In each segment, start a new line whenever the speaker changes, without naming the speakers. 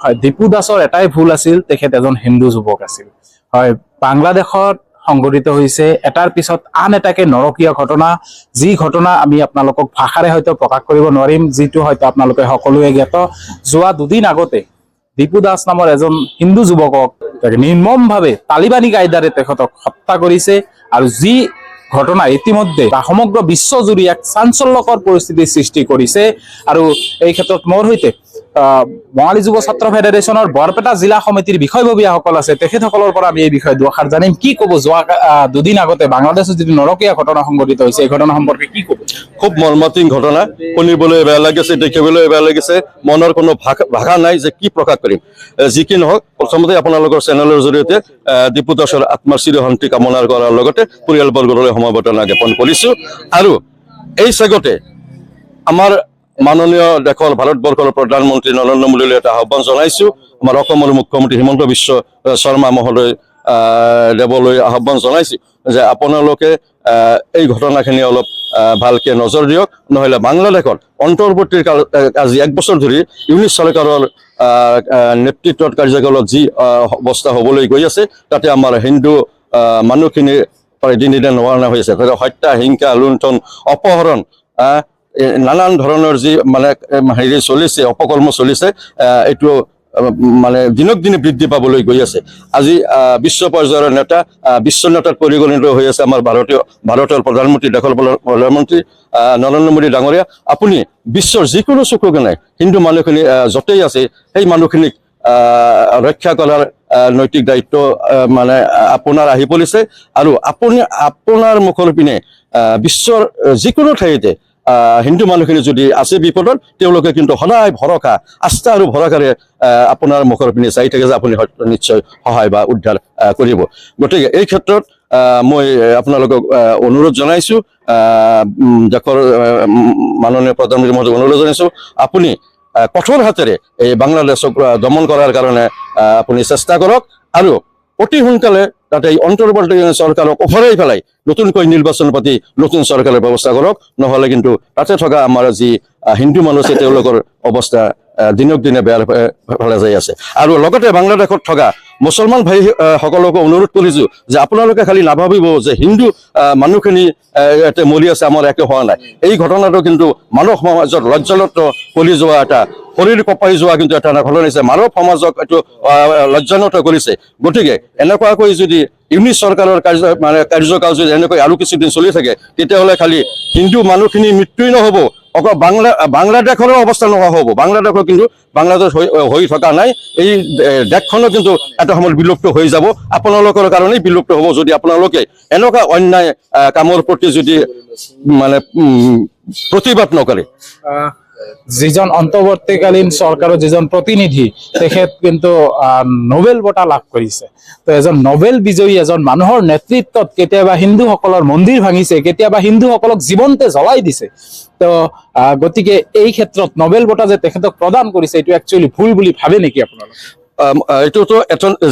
হয় দীপু দাসৰ এটাই ভুল আছিল, তেখেত এজন হিন্দু যুৱক আছিল। হয়, বাংলাদেশত সংঘটিত হৈছে এটাৰ পিছত আন এটাকে নৰকীয় ঘটনা, যি ঘটনা আমি আপোনালোকক ভাষাৰে হয়তো প্ৰকাশ কৰিব নোৱাৰিম, যিটো হয়তো আপোনালোকে সকলোৱে জ্ঞাত। যোৱা দুদিন আগতে দীপু দাস নামৰ এজন হিন্দু যুৱকক নিৰ্মমভাৱে তালিবানী কায়দাৰে তেখেতক হত্যা কৰিছে, আৰু যি ঘটনা ইতিমধ্যে সমগ্ৰ বিশ্বজুৰি এক চাঞ্চল্যকৰ পৰিস্থিতিৰ সৃষ্টি কৰিছে। আৰু এই ক্ষেত্ৰত মোৰ সৈতে বঙালী যুৱ ছাত্ৰ ফেডাৰেশ্যনৰ বৰপেটা জিলা সমিতিৰ বিষয়ববীয়াসকল আছে, তেখেতসকলৰ পৰা আমি এই বিষয়ে দুআষাৰ জানিম। কি ক'ব, যোৱা দুদিন আগতে বাংলাদেশত যিটো নৰকীয়া ঘটনা সংঘটিত হৈছে, এই ঘটনা সম্পৰ্কে কি ক'ব?
খুব মৰ্মান্তিক ঘটনা, শুনিবলৈ বেয়া লাগিছে, দেখিবলৈ বেয়া লাগিছে, মনৰ কোনো ভাষা নাই যে কি প্ৰকাশ কৰিম। যি কি নহওক, প্ৰথমতে আপোনালোকৰ চেনেলৰ জৰিয়তে দীপু দাসৰ আত্মাৰ চিৰশান্তি কামনা কৰাৰ লগতে পৰিয়ালবৰ্গলৈ সমবেদনা জ্ঞাপন কৰিছো। আৰু এই চেগতে আমাৰ মাননীয় দেশৰ ভাৰতবৰ্ষৰ প্ৰধানমন্ত্ৰী নৰেন্দ্ৰ মোদীলৈ এটা আহ্বান জনাইছো। আমাৰ অসমৰ মুখ্যমন্ত্ৰী হিমন্ত বিশ্ব শৰ্মা মহোদয় দেৱলৈ আহ্বান জনাইছো যে আপোনালোকে এই ঘটনাখিনি অলপ ভালকে নজৰ দিয়ক, নহলে বাংলাদেশত অন্তৰ্বৰ্তীকাল আজি 1 বছৰ ধৰি ইউনিট চৰকাৰৰ নেতৃত্বত কাৰ্যকালত যি অৱস্থা হ'বলৈ গৈ আছে, তাতে আমাৰ হিন্দু মানুহখিনি দিনে দিনে নোহোৱা হৈ আছে। তাতে হত্যা, হিংসা, লুণ্ঠন, অপহৰণ, নানান ধৰণৰ যি মানে হেৰি চলিছে, অপকৰ্ম চলিছে, এইটো মানে দিনক দিনে বৃদ্ধি পাবলৈ গৈ আছে। আজি বিশ্ব পৰ্যায়ৰ নেতা, বিশ্ব নেতাত পৰিগণিত হৈ আছে আমাৰ ভাৰতৰ প্ৰধানমন্ত্ৰী, দেশৰ প্ৰধানমন্ত্ৰী নৰেন্দ্ৰ মোদী ডাঙৰীয়া। আপুনি বিশ্বৰ যিকোনো চকুকে নাই, হিন্দু মানুহখিনি য'তেই আছে সেই মানুহখিনিক ৰক্ষা কৰাৰ নৈতিক দায়িত্ব মানে আপোনাৰ আহি পৰিছে। আৰু আপুনি আপোনাৰ মুখৰ পিনে বিশ্বৰ যিকোনো ঠাইতে হিন্দু মানুহখিনি যদি আছে বিপদত, তেওঁলোকে কিন্তু সদায় ভৰসা, আস্থা আৰু ভৰসাৰে আপোনাৰ মুখৰ পিনে চাই থাকে যে আপুনি নিশ্চয় সহায় বা উদ্ধাৰ কৰিব। গতিকে এই ক্ষেত্ৰত মই আপোনালোকক অনুৰোধ জনাইছো, দেশৰ মাননীয় প্ৰধানমন্ত্ৰী মহোদয়ক অনুৰোধ জনাইছো, আপুনি কঠোৰ হাতেৰে এই বাংলাদেশক দমন কৰাৰ কাৰণে আপুনি চেষ্টা কৰক, আৰু অতি সোনকালে তাতে এই অন্তৰ্বৰ্তী চৰকাৰক ওফৰাই পেলাই নতুনকৈ নিৰ্বাচন পাতি নতুন চৰকাৰৰ ব্যৱস্থা কৰক, নহলে কিন্তু তাতে থকা আমাৰ যি হিন্দু মানুহ আছে তেওঁলোকৰ অৱস্থা দিনক দিনে বেয়া ফালে যাই আছে। আৰু লগতে বাংলাদেশত থকা মুছলমান ভাই সকলকো অনুৰোধ কৰিছো যে আপোনালোকে খালি নাভাবিব যে হিন্দু মানুহখিনি ইয়াতে মৰি আছে, আমাৰ একো হোৱা নাই। এই ঘটনাটো কিন্তু মানৱ সমাজত লজ্জানত কৰি যোৱা এটা, শৰীৰ কঁপাই যোৱা কিন্তু এটা ঘটনা হৈছে, মানৱ সমাজক এইটো লজ্জানত কৰিছে। গতিকে এনেকুৱাকৈ যদি ইউনিট চৰকাৰৰ কাৰ্যকাল যদি এনেকৈ আৰু কিছুদিন চলি থাকে, তেতিয়াহ'লে খালি হিন্দু মানুহখিনি মৃত্যুই নহ'ব, অকল বাংলাদেশৰো অৱস্থা নোহোৱা হ'ব। বাংলাদেশ হৈ থকা নাই, এই দেশখনো কিন্তু এটা সময়ত বিলুপ্ত হৈ যাব, আপোনালোকৰ কাৰণেই বিলুপ্ত হ'ব যদি আপোনালোকে এনেকুৱা অন্যায় কামৰ প্ৰতি যদি মানে প্ৰতিবাদ নকৰে।
যিজন অন্তৰ্বৰ্তীকালীন চৰকাৰৰ যিজন প্ৰতিনিধি, তেখেত কিন্তু নোবেল বঁটা লাভ কৰিছে। তো এজন নোবেল বিজয়ী এজন মানুহৰ নেতৃত্বত কেতিয়াবা হিন্দুসকলৰ মন্দিৰ ভাঙিছে, কেতিয়াবা হিন্দুসকলক জীৱনতে জ্বলাই দিছে। তো গতিকে এই ক্ষেত্ৰত নোবেল বঁটা যে তেখেতক প্ৰদান কৰিছে, এইটো একচুৱেলি ভুল বুলি ভাবে নেকি আপোনালোকে?
এইটোতো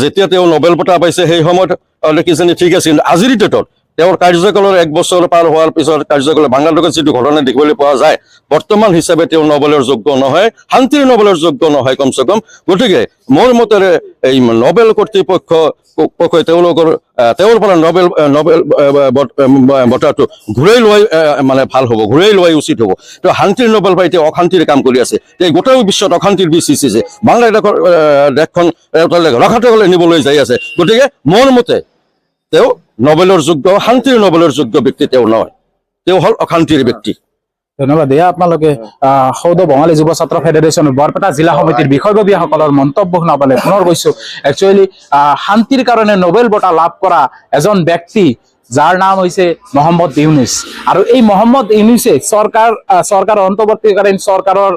যেতিয়া তেওঁ নোবেল বঁটা পাইছে সেই সময়ত কিজানি ঠিক আছিল, আজিৰ ডেটত তেওঁৰ কাৰ্যকালৰ 1 বছৰ পাৰ হোৱাৰ পিছত কাৰ্যকালৰ বাংলাদেশত যিটো ঘটনা দেখিবলৈ পোৱা যায়, বৰ্তমান হিচাপে তেওঁ নোবেলৰ যোগ্য নহয়, শান্তিৰ নোবেলৰ যোগ্য নহয় কমচে কম। গতিকে মোৰ মতেৰে এই নোবেল কৰ্তৃপক্ষই তেওঁৰ পৰা নোবেল বঁটাটো ঘূৰাই লোৱাই মানে ভাল হ'ব, ঘূৰাই লোৱাই উচিত হ'ব। তো শান্তিৰ নোবেল পাই তেওঁ অশান্তিৰ কাম কৰি আছে, তেওঁ গোটেই বিশ্বত অশান্তিৰ বীজ সিঁচিছে, বাংলাদেশৰ দেশখন ৰখাতলৈ নিবলৈ যাই আছে। গতিকে মোৰ মতে তেওঁ নোবেলৰ যোগ্য, শান্তিৰ নোবেলৰ যোগ্য ব্যক্তি তেওঁ নহয়, তেওঁ হ'ল অশান্তিৰ ব্যক্তি।
ধন্যবাদ দিয়া আপোনালোকে সৌদ বঙালী যুৱ ছাত্ৰ ফেডাৰেশ্যন বৰপেটা জিলা সমিতিৰ বিষয়ববীয়াসকলৰ মন্তব্য শুনাবলৈ পুনৰ গৈছো। একচুৱেলি শান্তিৰ কাৰণে নোবেল বঁটা লাভ কৰা এজন ব্যক্তি যাৰ নাম হৈছে মহম্মদ ইউনুছ, আৰু এই মহম্মদ ইউনুছে চৰকাৰৰ অন্তৰ্বৰ্তীকালীন চৰকাৰৰ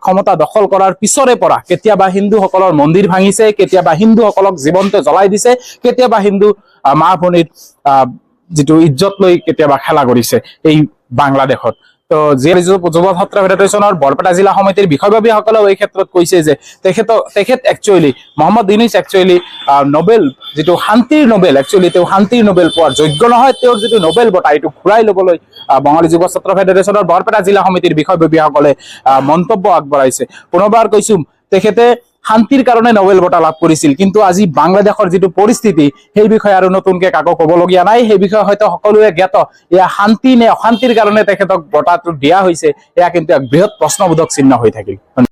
ক্ষমতা দখল কৰাৰ পিছৰে পৰা কেতিয়াবা হিন্দুসকলৰ মন্দিৰ ভাঙিছে, কেতিয়াবা হিন্দুসকলক জীৱনতে জ্বলাই দিছে, কেতিয়াবা হিন্দু মা ভনীৰ যিটো ইজ্জত লৈ কেতিয়াবা খেলা কৰিছে এই বাংলাদেশত। তো যুৱ ছাত্ৰ ফেডাৰেশ্যনৰ বৰপেটা জিলা সমিতিৰ বিষয়ববীয়াসকলেও এই ক্ষেত্ৰত কৈছে যে তেখেত actually Muhammad Yunus actually Nobel যিটো শান্তিৰ নোবেল, একচুৱেলি তেওঁ শান্তিৰ নোবেল পোৱাৰ যোগ্য নহয়। তেওঁৰ যিটো নোবেল বঁটা এইটো ঘূৰাই ল'বলৈ বঙালী যুৱ ছাত্ৰ ফেডাৰেশ্যনৰ বৰপেটা জিলা সমিতিৰ বিষয়ববীয়াসকলে মন্তব্য আগবঢ়াইছে। পুনৰবাৰ কৈছো, তেখেতে শান্তিৰ কাৰণে নোবেল বঁটা লাভ কৰিছিল। কিন্তু আজি বাংলাদেশৰ যিটো পৰিস্থিতি সেই বিষয়ে আৰু নতুনকে কাকো ক'বলগীয়া নাই। সেই বিষয়ে হয়তো সকলোৱে জ্ঞাত। এয়া শান্তি নে অশান্তিৰ কাৰণে তেখেতক বঁটাটো দিয়া হৈছে, এয়া কিন্তু এক বৃহৎ প্ৰশ্নবোধক চিহ্ন হৈ থাকিল।